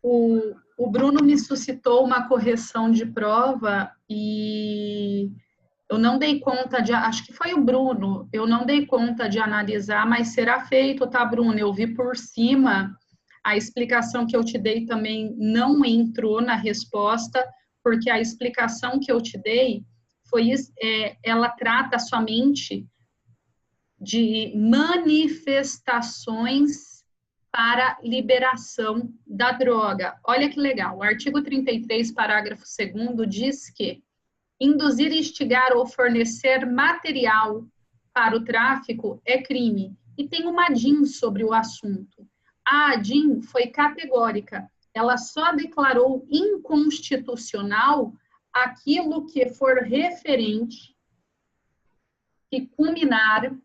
O Bruno me suscitou uma correção de prova e eu não dei conta de, acho que foi o Bruno, eu não dei conta de analisar, mas será feito, tá, Bruno? Eu vi por cima, a explicação que eu te dei também não entrou na resposta, porque a explicação que eu te dei foi, ela trata somente de manifestações para liberação da droga. Olha que legal, o artigo 33, parágrafo 2º, diz que induzir, instigar ou fornecer material para o tráfico é crime. E tem uma ADIM sobre o assunto. A ADIM foi categórica. Ela só declarou inconstitucional aquilo que for referente, que culminar,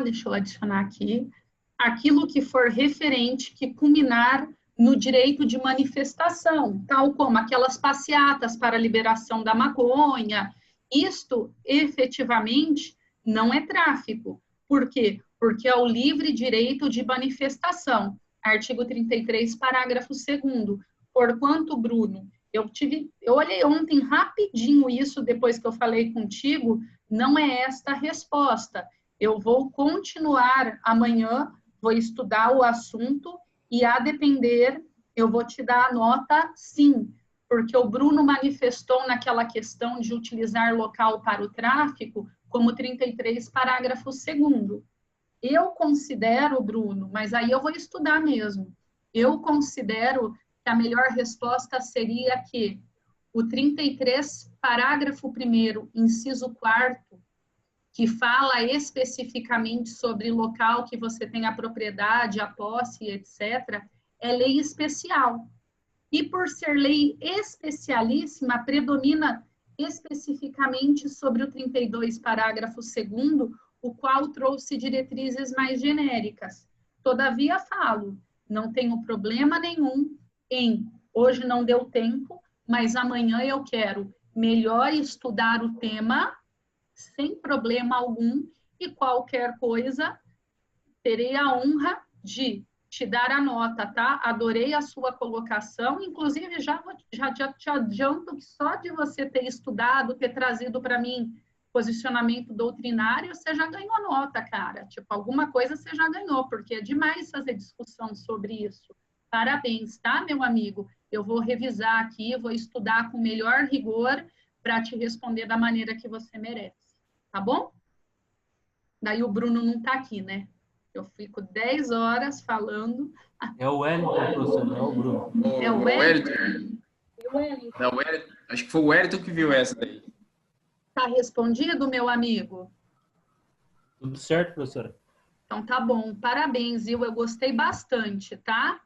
deixa eu adicionar aqui, aquilo que for referente, que culminar no direito de manifestação, tal como aquelas passeatas para a liberação da maconha. Isto, efetivamente, não é tráfico. Por quê? Porque é o livre direito de manifestação. Artigo 33, parágrafo 2º. Porquanto, Bruno, eu olhei ontem rapidinho isso, depois que eu falei contigo, não é esta a resposta. Eu vou continuar amanhã, vou estudar o assunto e, a depender, eu vou te dar a nota sim, porque o Bruno manifestou naquela questão de utilizar local para o tráfico como 33, parágrafo 2º. Eu considero, Bruno, mas aí eu vou estudar mesmo, eu considero que a melhor resposta seria que o 33, parágrafo 1º, inciso 4º, que fala especificamente sobre local que você tem a propriedade, a posse, etc., é lei especial. E por ser lei especialíssima, predomina especificamente sobre o 32, parágrafo 2º, o qual trouxe diretrizes mais genéricas. Todavia, falo, não tenho problema nenhum em, hoje não deu tempo, mas amanhã eu quero melhor estudar o tema, sem problema algum, e qualquer coisa, terei a honra de te dar a nota, tá? Adorei a sua colocação, inclusive já te adianto que só de você ter estudado, ter trazido para mim posicionamento doutrinário, você já ganhou nota, cara. Tipo, alguma coisa você já ganhou, porque é demais fazer discussão sobre isso. Parabéns, tá, meu amigo? Eu vou revisar aqui, vou estudar com melhor rigor para te responder da maneira que você merece. Tá bom? Daí o Bruno não tá aqui, né? Eu fico 10 horas falando. É o Wellington, professor, não é o Bruno. É o Wellington? É o Wellington. Acho que foi o Wellington que viu essa daí. Tá respondido, meu amigo? Tudo certo, professora? Então tá bom. Parabéns, Will. Eu gostei bastante, tá?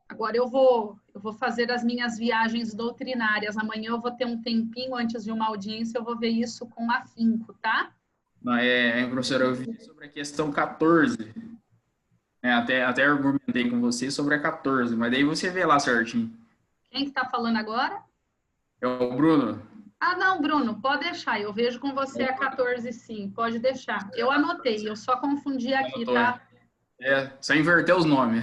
Agora eu vou fazer as minhas viagens doutrinárias. Amanhã eu vou ter um tempinho antes de uma audiência, eu vou ver isso com afinco, tá? Professora, eu vi sobre a questão 14. Até argumentei com você sobre a 14, mas daí você vê lá certinho. Quem que tá falando agora? É o Bruno. Ah, não, Bruno, pode deixar. Eu vejo com você a 14, sim. Pode deixar. Eu anotei, eu só confundi aqui, tá? Só inverter os nomes.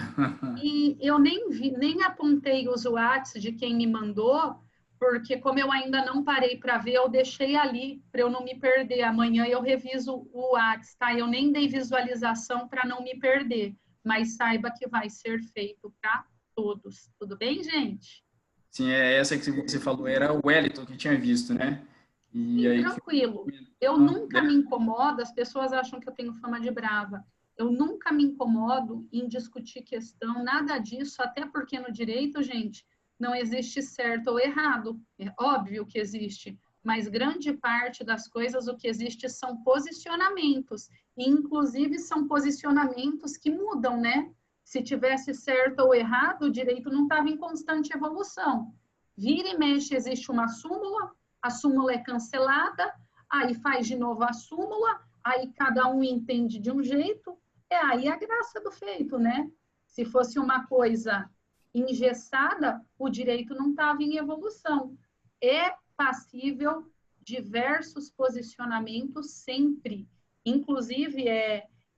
E eu nem apontei os WhatsApp de quem me mandou, porque como eu ainda não parei para ver, eu deixei ali para eu não me perder. Amanhã eu reviso o WhatsApp, tá? Eu nem dei visualização para não me perder, mas saiba que vai ser feito para todos. Tudo bem, gente? Sim, essa que você falou era o Wellington que tinha visto, né? E aí, tranquilo. Eu nunca me incomodo, as pessoas acham que eu tenho fama de brava. Eu nunca me incomodo em discutir questão, nada disso, até porque no direito, gente, não existe certo ou errado. É óbvio que existe, mas grande parte das coisas, o que existe são posicionamentos. E, inclusive, são posicionamentos que mudam, né? Se tivesse certo ou errado, o direito não estava em constante evolução. Vira e mexe, existe uma súmula, a súmula é cancelada, aí faz de novo a súmula, aí cada um entende de um jeito, aí a graça do feito, né? Se fosse uma coisa engessada, o direito não estava em evolução. É passível diversos posicionamentos sempre. Inclusive,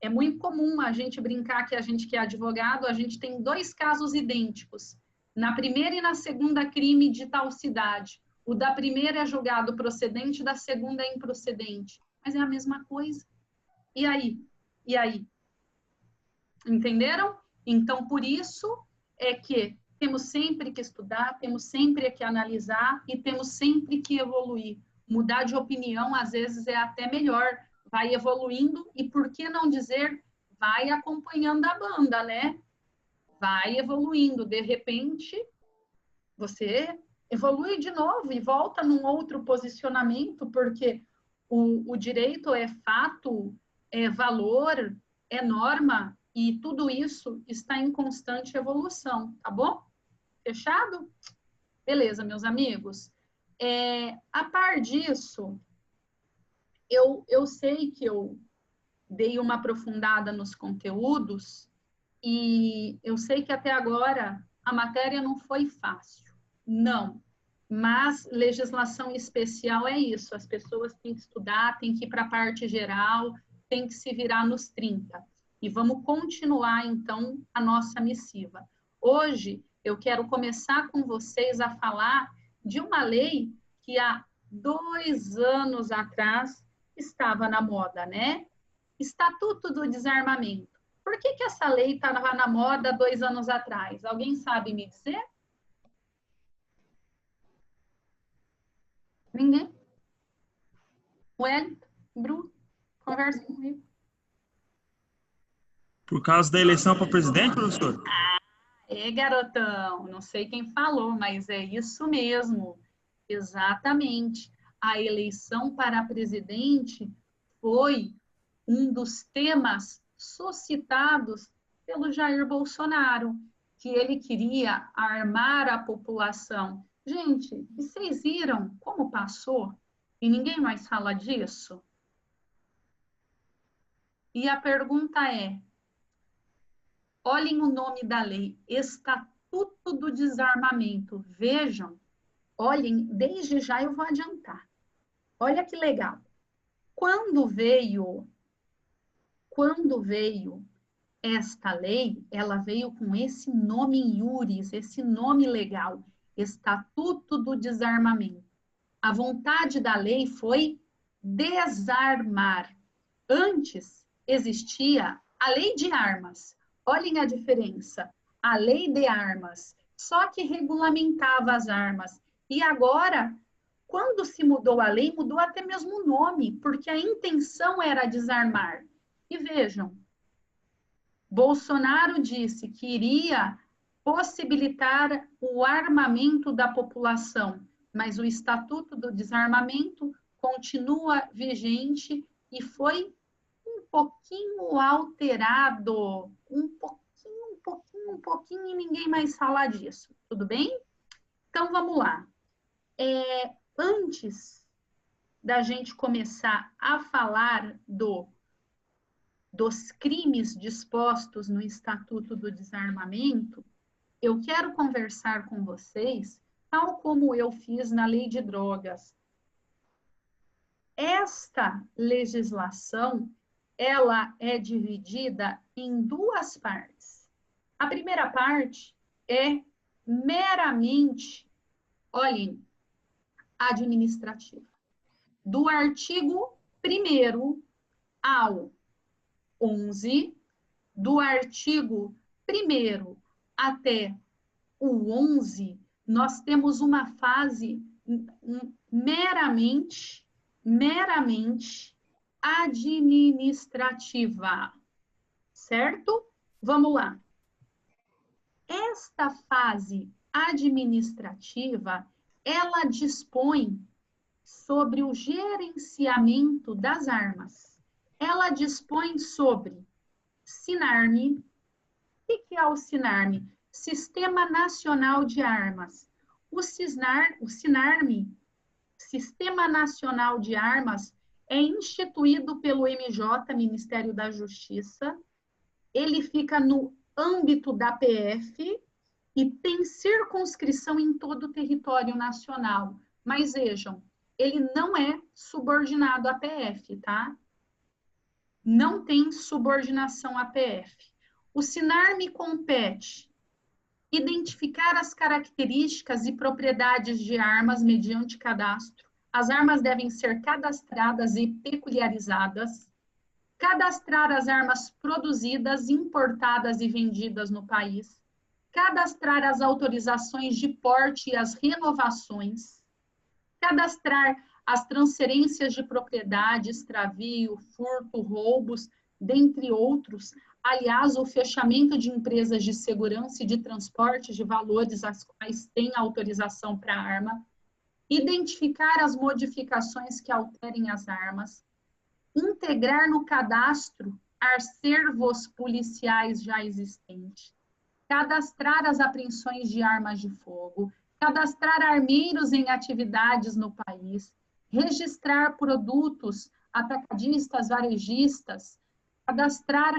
É muito comum a gente brincar que a gente que é advogado, a gente tem 2 casos idênticos. Na primeira e na segunda, crime de tal cidade. O da primeira é julgado procedente, da segunda é improcedente. Mas é a mesma coisa. E aí? E aí? Entenderam? Então, por isso é que temos sempre que estudar, temos sempre que analisar e temos sempre que evoluir. Mudar de opinião, às vezes, é até melhor. Vai evoluindo e, por que não dizer, vai acompanhando a banda, né? Vai evoluindo. De repente, você evolui de novo e volta num outro posicionamento, porque o direito é fato, é valor, é norma, e tudo isso está em constante evolução, tá bom? Fechado? Beleza, meus amigos. A par disso, eu sei que eu dei uma aprofundada nos conteúdos e eu sei que até agora a matéria não foi fácil. Não. Mas legislação especial é isso. As pessoas têm que estudar, têm que ir para a parte geral, têm que se virar nos 30. E vamos continuar, então, a nossa missiva. Hoje, eu quero começar com vocês a falar de uma lei que há 2 anos atrás estava na moda, né? Estatuto do Desarmamento. Por que essa lei estava na moda 2 anos atrás? Alguém sabe me dizer? Ninguém? Wellington? Bru? Conversa comigo. Por causa da eleição para presidente, professor? Garotão, não sei quem falou, mas é isso mesmo. Exatamente. A eleição para presidente foi um dos temas suscitados pelo Jair Bolsonaro, que ele queria armar a população. Gente, e vocês viram como passou? E ninguém mais fala disso? E a pergunta é, olhem o nome da lei, Estatuto do Desarmamento. Vejam, olhem, desde já eu vou adiantar. Olha que legal. Quando veio esta lei, ela veio com esse nome em iuris, esse nome legal, Estatuto do Desarmamento. A vontade da lei foi desarmar. Antes existia a lei de armas. Olhem a diferença. A lei de armas, só que regulamentava as armas. E agora, quando se mudou a lei, mudou até mesmo o nome, porque a intenção era desarmar. E vejam, Bolsonaro disse que iria possibilitar o armamento da população, mas o Estatuto do Desarmamento continua vigente e foi um pouquinho alterado, um pouquinho, e ninguém mais fala disso, tudo bem? Então, vamos lá. Antes da gente começar a falar dos crimes dispostos no Estatuto do Desarmamento, eu quero conversar com vocês, tal como eu fiz na Lei de Drogas. Esta legislação, ela é dividida em 2 partes. A primeira parte é meramente, olhem, administrativa. Do artigo 1º ao 11, do artigo 1º até o 11, nós temos uma fase meramente administrativa, certo? Vamos lá. Esta fase administrativa, ela dispõe sobre o gerenciamento das armas. Ela dispõe sobre SINARME. O que é o SINARME? Sistema Nacional de Armas. O SINARME, Sistema Nacional de Armas, é instituído pelo MJ, Ministério da Justiça. Ele fica no âmbito da PF e tem circunscrição em todo o território nacional. Mas vejam, ele não é subordinado à PF, tá? não tem subordinação à PF. O SINARME compete identificar as características e propriedades de armas mediante cadastro. As armas devem ser cadastradas e peculiarizadas, cadastrar as armas produzidas, importadas e vendidas no país, cadastrar as autorizações de porte e as renovações, cadastrar as transferências de propriedade, extravio, furto, roubos, dentre outros. Aliás, o fechamento de empresas de segurança e de transporte de valores as quais tem autorização para a arma, identificar as modificações que alterem as armas, integrar no cadastro acervos policiais já existentes, cadastrar as apreensões de armas de fogo, cadastrar armeiros em atividades no país, registrar produtos atacadistas, varejistas, cadastrar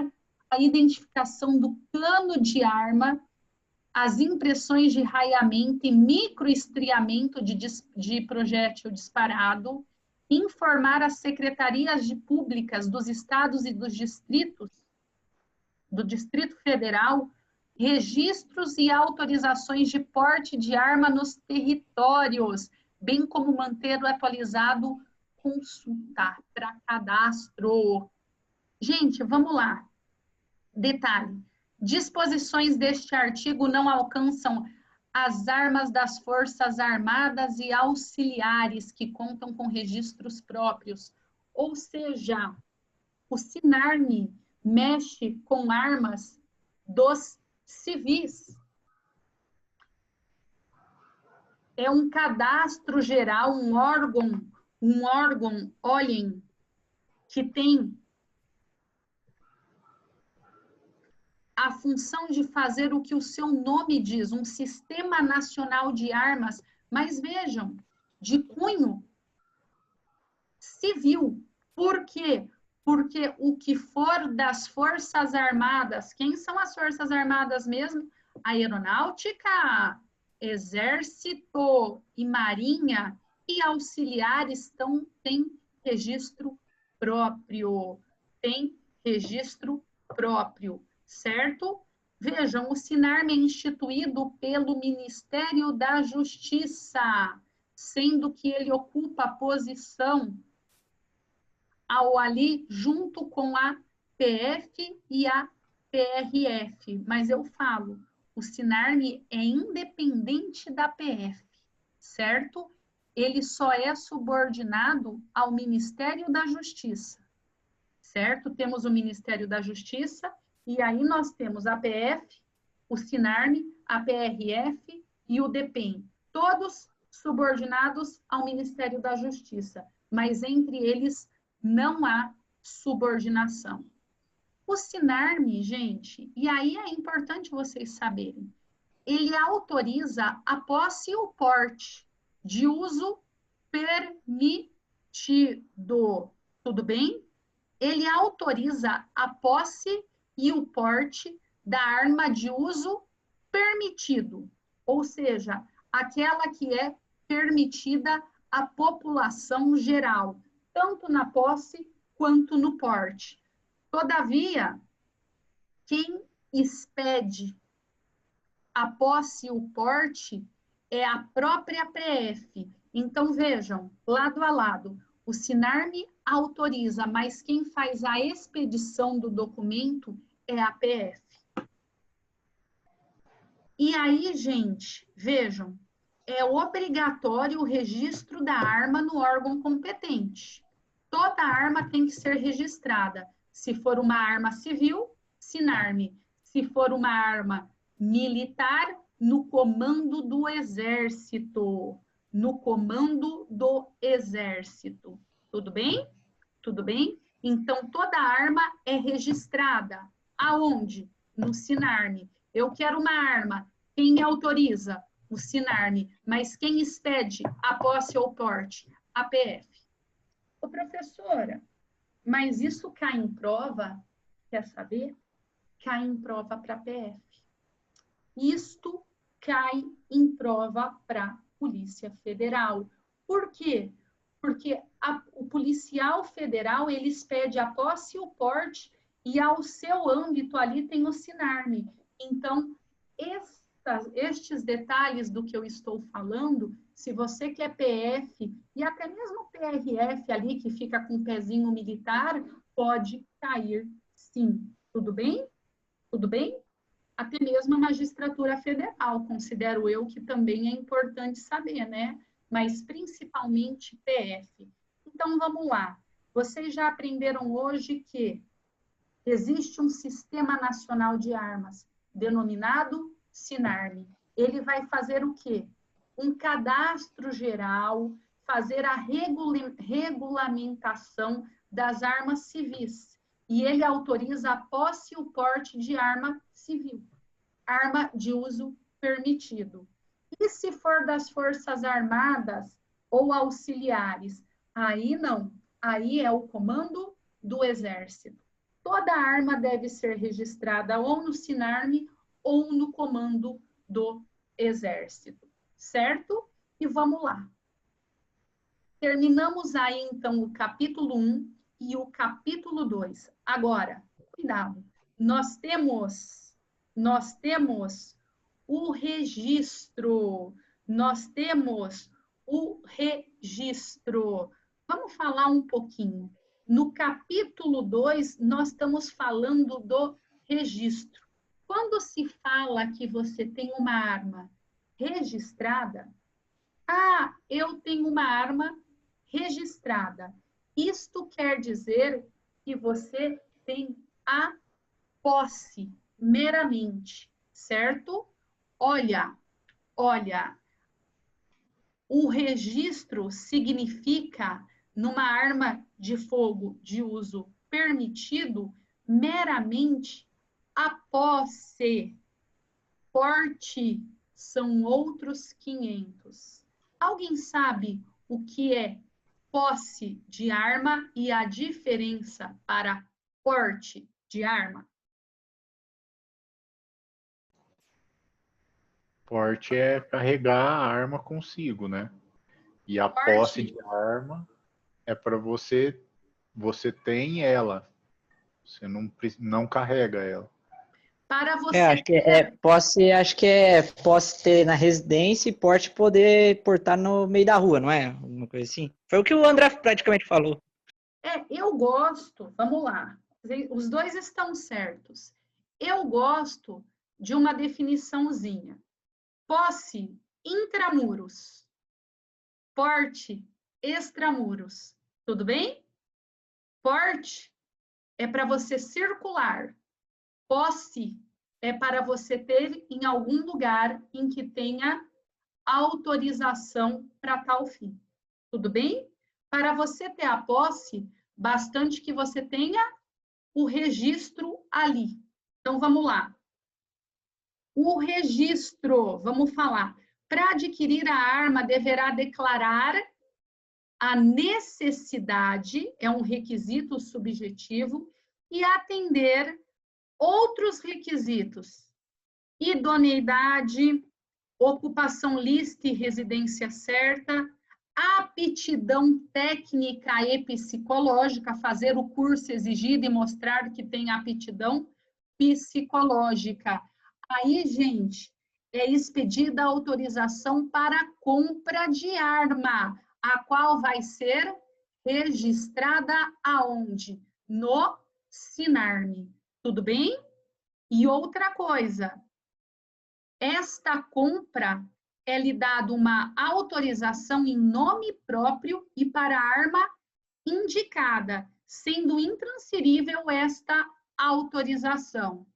a identificação do plano de arma, as impressões de raiamento e microestriamento de projétil disparado, informar as secretarias públicas dos estados e dos distritos, do Distrito Federal, registros e autorizações de porte de arma nos territórios, bem como manter o atualizado consulta para cadastro. Gente, vamos lá. Detalhe, disposições deste artigo não alcançam as armas das Forças Armadas e auxiliares que contam com registros próprios. Ou seja, o SINARME mexe com armas dos civis. É um cadastro geral, um órgão, olhem, que tem a função de fazer o que o seu nome diz, um sistema nacional de armas, mas vejam, de cunho civil. Por quê? Porque o que for das Forças Armadas, quem são as Forças Armadas mesmo? Aeronáutica, Exército e Marinha e auxiliares têm registro próprio. Tem registro próprio. Certo? Vejam, o SINARME é instituído pelo Ministério da Justiça, sendo que ele ocupa a posição ali junto com a PF e a PRF. Mas eu falo, o SINARME é independente da PF, certo? Ele só é subordinado ao Ministério da Justiça, certo? Temos o Ministério da Justiça. E aí nós temos a PF, o SINARME, a PRF e o DEPEN, todos subordinados ao Ministério da Justiça, mas entre eles não há subordinação. O SINARME, gente, e aí é importante vocês saberem, ele autoriza a posse e o porte de uso permitido, tudo bem? Ele autoriza a posse e o porte da arma de uso permitido, ou seja, aquela que é permitida à população geral, tanto na posse quanto no porte. Todavia, quem expede a posse e o porte é a própria PF. Então, vejam, lado a lado, o SINARME autoriza, mas quem faz a expedição do documento é a PF. E aí, gente, vejam, é obrigatório o registro da arma no órgão competente. Toda arma tem que ser registrada. Se for uma arma civil, SINARME. Se for uma arma militar, no comando do Exército. No comando do Exército. Tudo bem? Tudo bem? Então, toda arma é registrada. Aonde? No SINARME. Eu quero uma arma. Quem me autoriza? O SINARME. Mas quem expede a posse ou porte? A PF. Ô, professora, mas isso cai em prova? Quer saber? Cai em prova para a PF. Isto cai em prova para a Polícia Federal. Por quê? Porque o policial federal, eles pedem a posse e o porte, e ao seu âmbito ali tem o SINARME. Então, estes detalhes do que eu estou falando, se você quer PF, e até mesmo PRF ali, que fica com o pezinho militar, pode cair sim. Tudo bem? Tudo bem? Até mesmo a magistratura federal, considero eu que também é importante saber, né? Mas principalmente PF. Então, vamos lá. Vocês já aprenderam hoje que existe um Sistema Nacional de Armas, denominado SINARME. Ele vai fazer o quê? Um cadastro geral, fazer a regulamentação das armas civis. E ele autoriza a posse e o porte de arma civil, arma de uso permitido. E se for das Forças Armadas ou auxiliares? Aí não, aí é o comando do Exército. Toda arma deve ser registrada ou no SINARME ou no comando do Exército, certo? E vamos lá. Terminamos aí, então, o capítulo 1 e o capítulo 2. Agora, cuidado, nós temos o registro, Vamos falar um pouquinho. No capítulo 2, nós estamos falando do registro. Quando se fala que você tem uma arma registrada, eu tenho uma arma registrada. Isto quer dizer que você tem a posse meramente, certo? Olha, o registro significa, numa arma de fogo de uso permitido, meramente a posse. Porte são outros 500. Alguém sabe o que é posse de arma e a diferença para porte de arma? Porte é carregar a arma consigo, né? E a Porte. posse de arma é para você tem ela. Você não carrega ela. Para você acho que é posse ter na residência e porte poder portar no meio da rua, não é? Alguma coisa assim. Foi o que o André praticamente falou. Eu gosto, vamos lá, os dois estão certos. Eu gosto de uma definiçãozinha. Posse intramuros, porte extramuros. Tudo bem? Porte é para você circular. Posse é para você ter em algum lugar em que tenha autorização para tal fim. Tudo bem? Para você ter a posse, bastante que você tenha o registro ali. Então, vamos lá. O registro, vamos falar. Para adquirir a arma, deverá declarar a necessidade, é um requisito subjetivo, e atender outros requisitos: idoneidade, ocupação lícita e residência certa, aptidão técnica e psicológica, fazer o curso exigido e mostrar que tem aptidão psicológica. Aí, gente, é expedida a autorização para compra de arma, a qual vai ser registrada aonde? No SINARME. Tudo bem? E outra coisa, esta compra é lhe dada uma autorização em nome próprio e para a arma indicada, sendo intransferível esta autorização.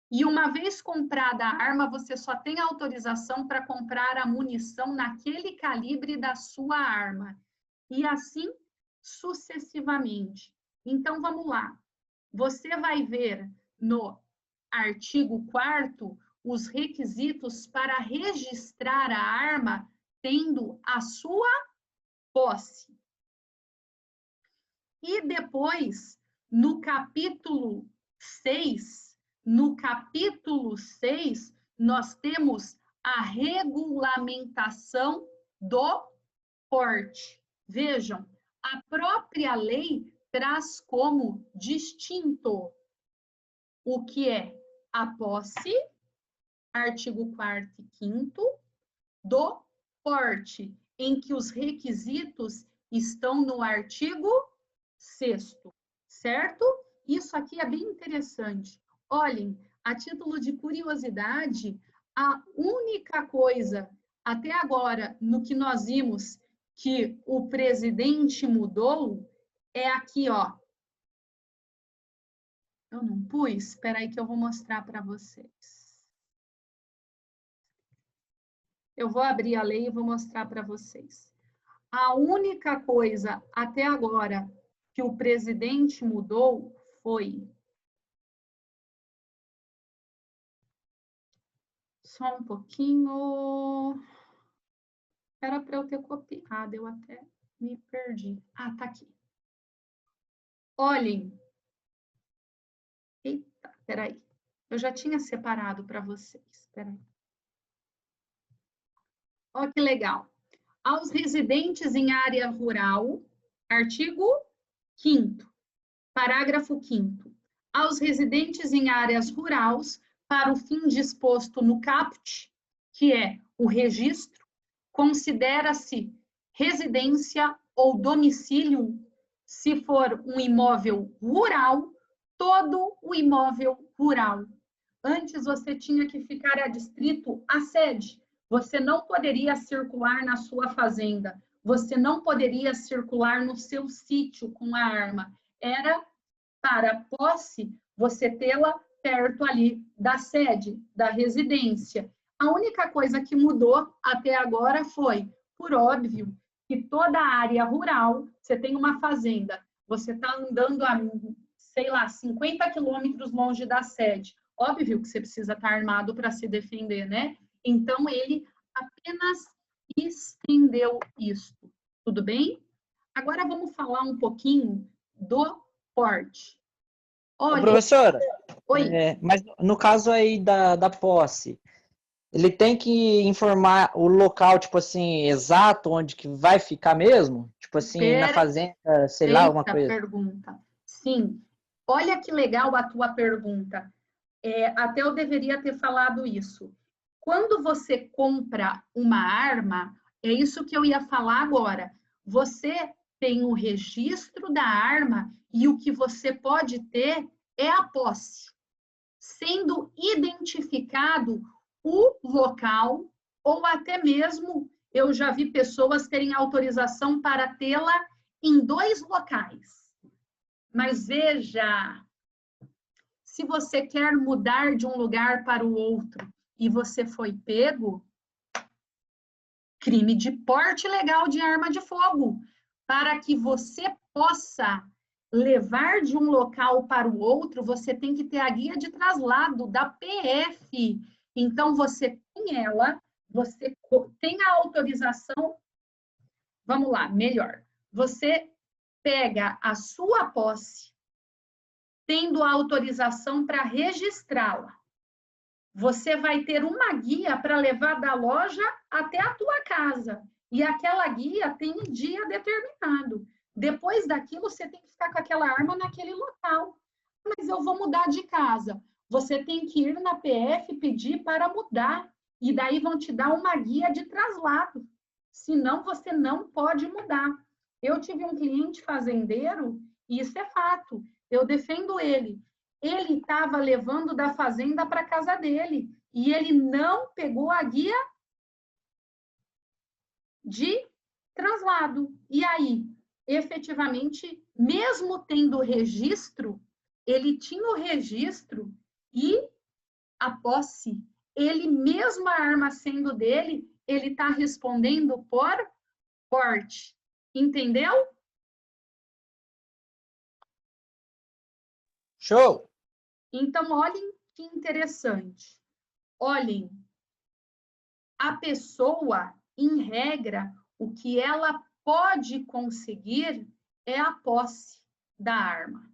E uma vez comprada a arma, você só tem autorização para comprar a munição naquele calibre da sua arma. E assim sucessivamente. Então, vamos lá. Você vai ver no artigo 4º os requisitos para registrar a arma tendo a sua posse. E depois, no capítulo 6, nós temos a regulamentação do porte. Vejam, a própria lei traz como distinto o que é a posse, artigo 4º e 5º, do porte, em que os requisitos estão no artigo 6º, certo? Isso aqui é bem interessante. Olhem, a título de curiosidade, a única coisa até agora no que nós vimos que o presidente mudou é aqui, ó. Eu não pus? Espera aí que eu vou mostrar para vocês. Eu vou abrir a lei e vou mostrar para vocês. A única coisa até agora que o presidente mudou foi... Só um pouquinho... Era para eu ter copiado, eu até me perdi. Ah, tá aqui. Olhem. Eita, peraí. Eu já tinha separado para vocês. Peraí. Olha que legal. Aos residentes em área rural, artigo 5º, parágrafo 5º. Aos residentes em áreas rurais, para o fim disposto no caput, que é o registro, considera-se residência ou domicílio, se for um imóvel rural, todo o imóvel rural. Antes você tinha que ficar adstrito à sede. Você não poderia circular na sua fazenda. Você não poderia circular no seu sítio com a arma. Era para posse você tê-la perto ali da sede, da residência. A única coisa que mudou até agora foi, por óbvio, que toda a área rural, você tem uma fazenda, você está andando a, sei lá, 50 quilômetros longe da sede. Óbvio que você precisa estar armado para se defender, né? Então, ele apenas estendeu isso. Tudo bem? Agora, vamos falar um pouquinho do porte. Olha, professora, oi. Mas no caso aí da posse, ele tem que informar o local, tipo assim, exato, onde que vai ficar mesmo? Tipo assim, na fazenda, sei lá, alguma coisa. Pergunta. Sim. Olha que legal a tua pergunta. Até eu deveria ter falado isso. Quando você compra uma arma, é isso que eu ia falar agora. Você tem o registro da arma e o que você pode ter é a posse, sendo identificado o local ou até mesmo eu já vi pessoas terem autorização para tê-la em 2 locais. Mas veja, se você quer mudar de um lugar para o outro e você foi pego, crime de porte ilegal de arma de fogo, para que você possa levar de um local para o outro, você tem que ter a guia de traslado da PF. Então, você tem ela, você tem a autorização. Vamos lá, melhor. Você pega a sua posse, tendo a autorização para registrá-la. Você vai ter uma guia para levar da loja até a tua casa. E aquela guia tem um dia determinado. Depois daquilo, você tem que ficar com aquela arma naquele local. Mas eu vou mudar de casa. Você tem que ir na PF pedir para mudar. E daí vão te dar uma guia de traslado. Senão, você não pode mudar. Eu tive um cliente fazendeiro, e isso é fato. Eu defendo ele. Ele estava levando da fazenda para a casa dele. E ele não pegou a guia de traslado. E aí, efetivamente, mesmo tendo registro, ele tinha o registro e a posse. Ele, mesmo a arma sendo dele, ele está respondendo por porte. Entendeu? Show! Então, olhem que interessante. Olhem, a pessoa, em regra, o que ela pode conseguir é a posse da arma.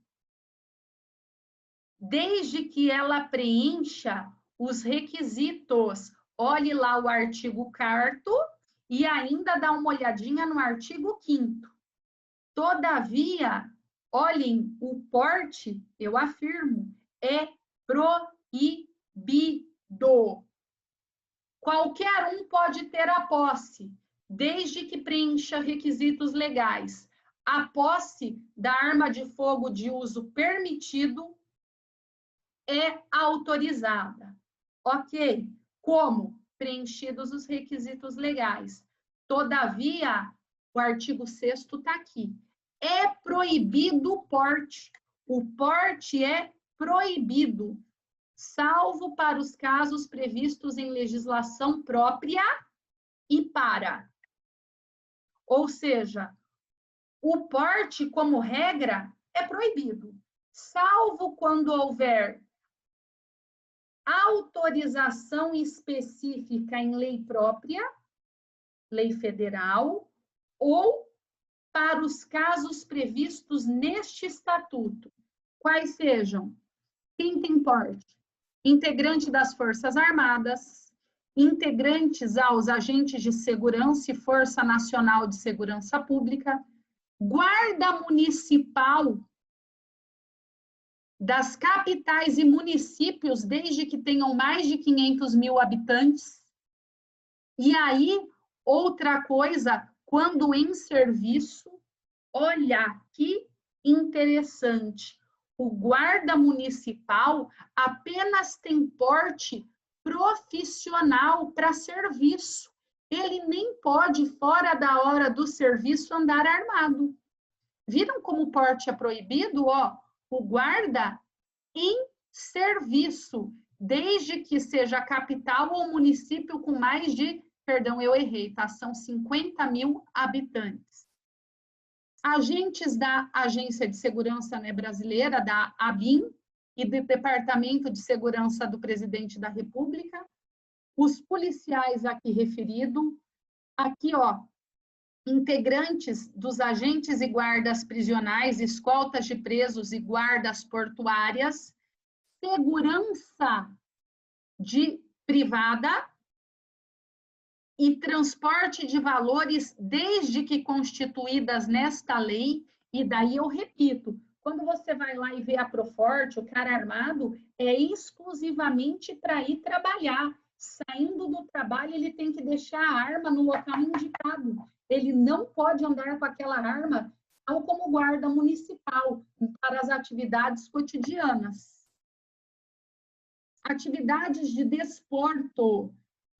Desde que ela preencha os requisitos. Olhe lá o artigo 4º E ainda dá uma olhadinha no artigo 5º. Todavia, olhem, o porte, eu afirmo, é proibido. Qualquer um pode ter a posse, desde que preencha requisitos legais. A posse da arma de fogo de uso permitido é autorizada. Ok? Como? Preenchidos os requisitos legais. Todavia, o artigo 6º está aqui. É proibido o porte. O porte é proibido, salvo para os casos previstos em legislação própria e para. Ou seja, o porte, como regra, é proibido, salvo quando houver autorização específica em lei própria, lei federal, ou para os casos previstos neste estatuto, quais sejam: quem tem porte? Integrante das Forças Armadas, integrantes aos agentes de segurança e Força Nacional de Segurança Pública, guarda municipal das capitais e municípios, desde que tenham mais de 500 mil habitantes. E aí, outra coisa, quando em serviço, olha que interessante, o guarda municipal apenas tem porte profissional para serviço. Ele nem pode, fora da hora do serviço, andar armado. Viram como o porte é proibido? Ó, o guarda em serviço, desde que seja capital ou município com mais de, perdão, eu errei, tá? São 50 mil habitantes. Agentes da Agência de Segurança, né, Brasileira, da ABIN, e do Departamento de Segurança do Presidente da República, os policiais aqui referidos, aqui, ó, integrantes dos agentes e guardas prisionais, escoltas de presos e guardas portuárias, segurança privada e transporte de valores, desde que constituídas nesta lei. E daí eu repito, quando você vai lá e vê a Proforte, o cara armado, é exclusivamente para ir trabalhar. Saindo do trabalho, ele tem que deixar a arma no local indicado. Ele não pode andar com aquela arma, tal como guarda municipal, para as atividades cotidianas. Atividades de desporto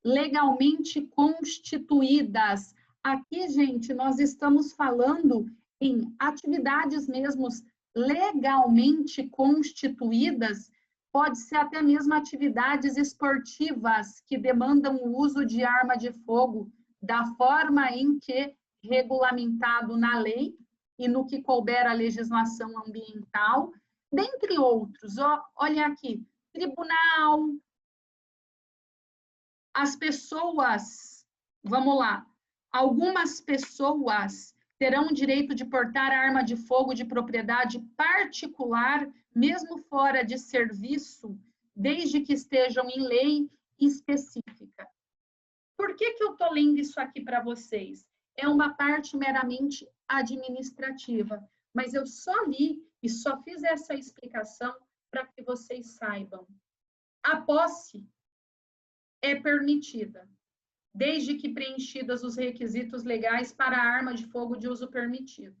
legalmente constituídas. Aqui, gente, nós estamos falando em atividades mesmo legalmente constituídas, pode ser até mesmo atividades esportivas que demandam o uso de arma de fogo da forma em que regulamentado na lei e no que couber a legislação ambiental, dentre outros. Olha aqui, tribunal, as pessoas, vamos lá, algumas pessoas terão o direito de portar arma de fogo de propriedade particular, mesmo fora de serviço, desde que estejam em lei específica. Por que eu estou lendo isso aqui para vocês? É uma parte meramente administrativa, mas eu só li e só fiz essa explicação para que vocês saibam. A posse é permitida, desde que preenchidos os requisitos legais para a arma de fogo de uso permitido.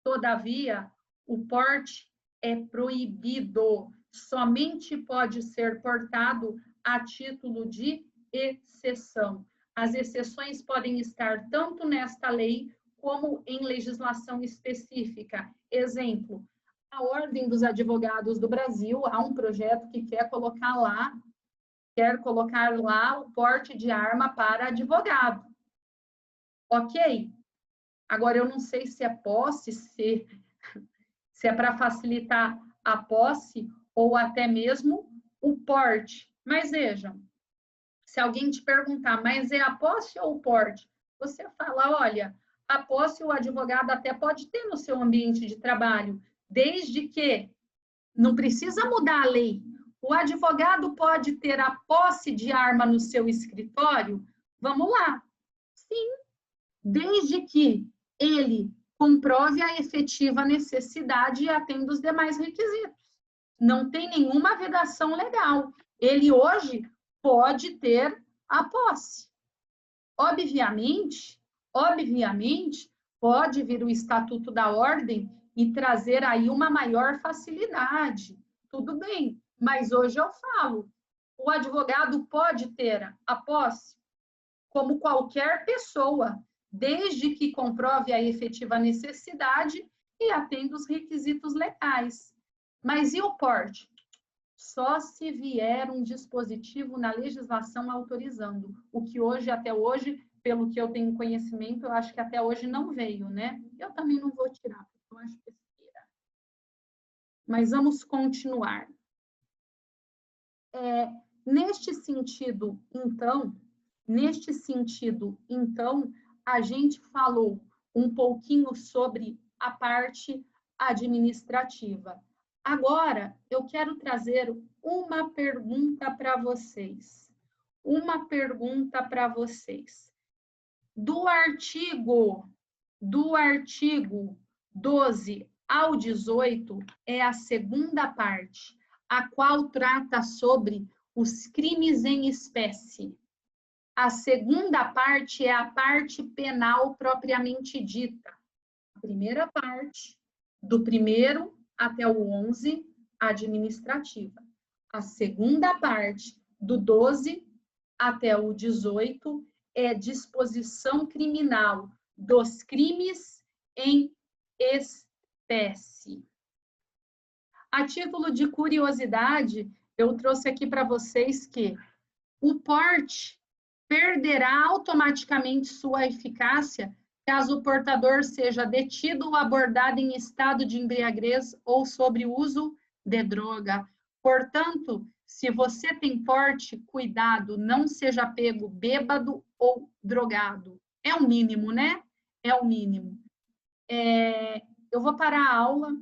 Todavia, o porte é proibido, somente pode ser portado a título de exceção. As exceções podem estar tanto nesta lei como em legislação específica. Exemplo, a Ordem dos Advogados do Brasil, há um projeto que quer colocar lá o porte de arma para advogado. Ok? Agora, eu não sei se é posse, se é para facilitar a posse ou até mesmo o porte. Mas vejam, se alguém te perguntar, mas é a posse ou o porte? Você fala, olha, a posse o advogado até pode ter no seu ambiente de trabalho, desde que não precisa mudar a lei. O advogado pode ter a posse de arma no seu escritório? Vamos lá. Sim, desde que ele comprove a efetiva necessidade e atenda os demais requisitos. Não tem nenhuma vedação legal. Ele hoje pode ter a posse. Obviamente, pode vir o Estatuto da Ordem e trazer aí uma maior facilidade. Tudo bem, mas hoje eu falo, o advogado pode ter a posse como qualquer pessoa, desde que comprove a efetiva necessidade e atenda os requisitos legais. Mas e o porte? Só se vier um dispositivo na legislação autorizando, o que hoje, até hoje, pelo que eu tenho conhecimento, eu acho que até hoje não veio, né? Eu também não vou tirar, porque eu acho besteira. Mas vamos continuar. Neste sentido, então, a gente falou um pouquinho sobre a parte administrativa. Agora, eu quero trazer uma pergunta para vocês. Do artigo 12 ao 18 é a segunda parte, a qual trata sobre os crimes em espécie. A segunda parte é a parte penal propriamente dita. A primeira parte, do 1º até o 11, administrativa. A segunda parte, do 12 até o 18, é disposição criminal dos crimes em espécie. A título de curiosidade, eu trouxe aqui para vocês que o porte perderá automaticamente sua eficácia caso o portador seja detido ou abordado em estado de embriaguez ou sob uso de droga. Portanto, se você tem porte, cuidado, não seja pego bêbado ou drogado. É o mínimo, né? É o mínimo. Eu vou parar a aula.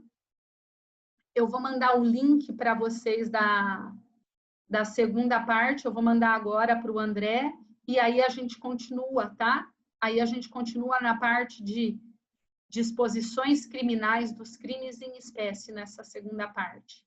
Eu vou mandar o link para vocês da segunda parte. Eu vou mandar agora para o André. E aí a gente continua, tá? Aí a gente continua na parte de disposições criminais dos crimes em espécie, nessa segunda parte.